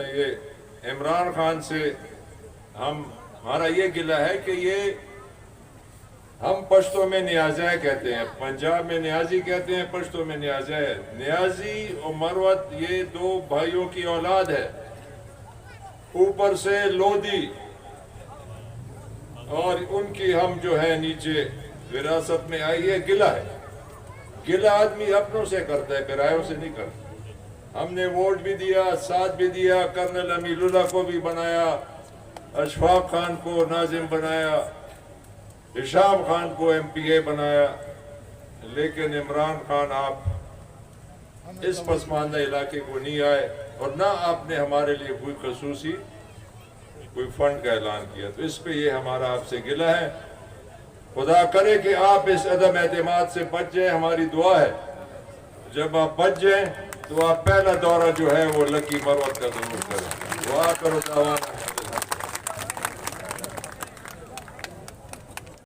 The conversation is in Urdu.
یہ عمران خان سے ہمارا یہ گلہ ہے کہ یہ ہم پشتوں میں نیازہ کہتے ہیں، پنجاب میں نیازی کہتے ہیں، پشتوں میں نیازہ ہے۔ نیازی اور مروت یہ دو بھائیوں کی اولاد ہے، اوپر سے لودھی، اور ان کی ہم جو ہے نیچے وراثت میں آئی ہے گلہ ہے۔ گلہ آدمی اپنوں سے کرتا ہے، کرایوں سے نہیں کرتا۔ ہم نے ووٹ بھی دیا، ساتھ بھی دیا، کرنل امیل اللہ کو بھی بنایا، اشفاق خان کو ناظم بنایا، ہشام خان کو ایم پی اے بنایا، لیکن عمران خان آپ اس پسماندہ علاقے کو نہیں آئے، اور نہ آپ نے ہمارے لیے کوئی خصوصی کوئی فنڈ کا اعلان کیا۔ تو اس پہ یہ ہمارا آپ سے گلہ ہے۔ خدا کرے کہ آپ اس عدم اعتماد سے بچ جائیں، ہماری دعا ہے۔ جب آپ بچ جائیں تو آپ پہلا دورہ جو ہے وہ لکی مروت کا ضرور کریں۔ دعا کرو دعوانا